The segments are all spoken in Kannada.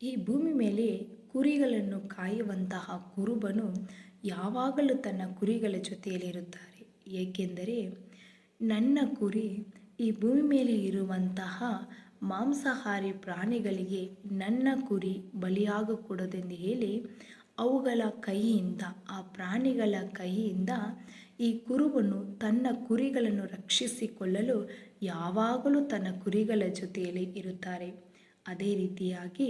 ಈ ಭೂಮಿ ಮೇಲೆ ಕುರಿಗಳನ್ನು ಕಾಯುವಂತಹ ಕುರುಬನು ಯಾವಾಗಲೂ ತನ್ನ ಕುರಿಗಳ ಜೊತೆಯಲ್ಲಿರುತ್ತಾರೆ. ಏಕೆಂದರೆ ನನ್ನ ಕುರಿ ಈ ಭೂಮಿ ಮೇಲೆ ಇರುವಂತಹ ಮಾಂಸಾಹಾರಿ ಪ್ರಾಣಿಗಳಿಗೆ ನನ್ನ ಕುರಿ ಬಲಿಯಾಗಕೂಡದೆಂದು ಹೇಳಿ ಅವುಗಳ ಕೈಯಿಂದ, ಆ ಪ್ರಾಣಿಗಳ ಕೈಯಿಂದ ಈ ಕುರುಬನು ತನ್ನ ಕುರಿಗಳನ್ನು ರಕ್ಷಿಸಿಕೊಳ್ಳಲು ಯಾವಾಗಲೂ ತನ್ನ ಕುರಿಗಳ ಜೊತೆಯಲ್ಲಿ ಇರುತ್ತಾರೆ. ಅದೇ ರೀತಿಯಾಗಿ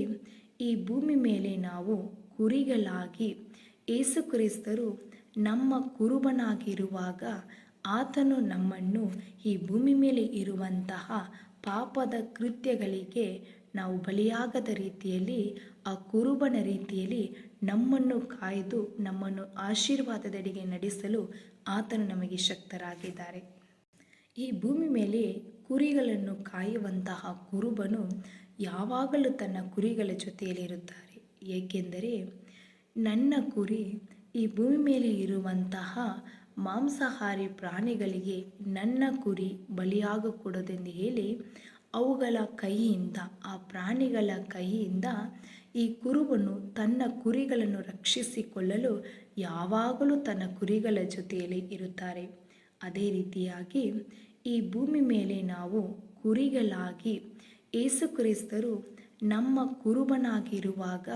ಈ ಭೂಮಿ ಮೇಲೆ ನಾವು ಕುರಿಗಳಾಗಿ ಯೇಸು ಕ್ರಿಸ್ತರು ನಮ್ಮ ಕುರುಬನಾಗಿರುವಾಗ ಆತನು ನಮ್ಮನ್ನು ಈ ಭೂಮಿ ಮೇಲೆ ಇರುವಂತಹ ಪಾಪದ ಕೃತ್ಯಗಳಿಗೆ ನಾವು ಬಲಿಯಾಗದ ರೀತಿಯಲ್ಲಿ, ಆ ಕುರುಬನ ರೀತಿಯಲ್ಲಿ ನಮ್ಮನ್ನು ಕಾಯ್ದು ನಮ್ಮನ್ನು ಆಶೀರ್ವಾದದೆಡೆಗೆ ನಡೆಸಲು ಆತನು ನಮಗೆ ಶಕ್ತರಾಗಿದ್ದಾರೆ. ಈ ಭೂಮಿ ಮೇಲೆ ಕುರಿಗಳನ್ನು ಕಾಯುವಂತಹ ಕುರುಬನು ಯಾವಾಗಲೂ ತನ್ನ ಕುರಿಗಳ ಜೊತೆಯಲ್ಲಿರುತ್ತಾರೆ. ಏಕೆಂದರೆ ನನ್ನ ಕುರಿ ಈ ಭೂಮಿ ಮೇಲೆ ಇರುವಂತಹ ಮಾಂಸಾಹಾರಿ ಪ್ರಾಣಿಗಳಿಗೆ ನನ್ನ ಕುರಿ ಬಲಿಯಾಗಕೂಡದೆಂದು ಹೇಳಿ ಅವುಗಳ ಕೈಯಿಂದ, ಆ ಪ್ರಾಣಿಗಳ ಕೈಯಿಂದ ಈ ಕುರುಬನು ತನ್ನ ಕುರಿಗಳನ್ನು ರಕ್ಷಿಸಿಕೊಳ್ಳಲು ಯಾವಾಗಲೂ ತನ್ನ ಕುರಿಗಳ ಜೊತೆಯಲ್ಲಿ ಇರುತ್ತಾರೆ. ಅದೇ ರೀತಿಯಾಗಿ ಈ ಭೂಮಿ ಮೇಲೆ ನಾವು ಕುರಿಗಳಾಗಿ ಯೇಸು ಕ್ರಿಸ್ತರು ನಮ್ಮ ಕುರುಬನಾಗಿರುವಾಗ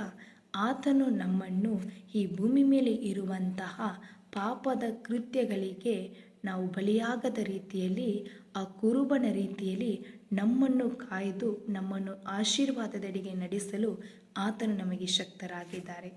ಆತನು ನಮ್ಮನ್ನು ಈ ಭೂಮಿ ಮೇಲೆ ಇರುವಂತಹ ಪಾಪದ ಕೃತ್ಯಗಳಿಗೆ ನಾವು ಬಲಿಯಾಗದ ರೀತಿಯಲ್ಲಿ, ಆ ಕುರುಬನ ರೀತಿಯಲ್ಲಿ ನಮ್ಮನ್ನು ಕಾಯ್ದು ನಮ್ಮನ್ನು ಆಶೀರ್ವಾದದೆಡೆಗೆ ನಡೆಸಲು ಆತನು ನಮಗೆ ಶಕ್ತರಾಗಿದ್ದಾರೆ.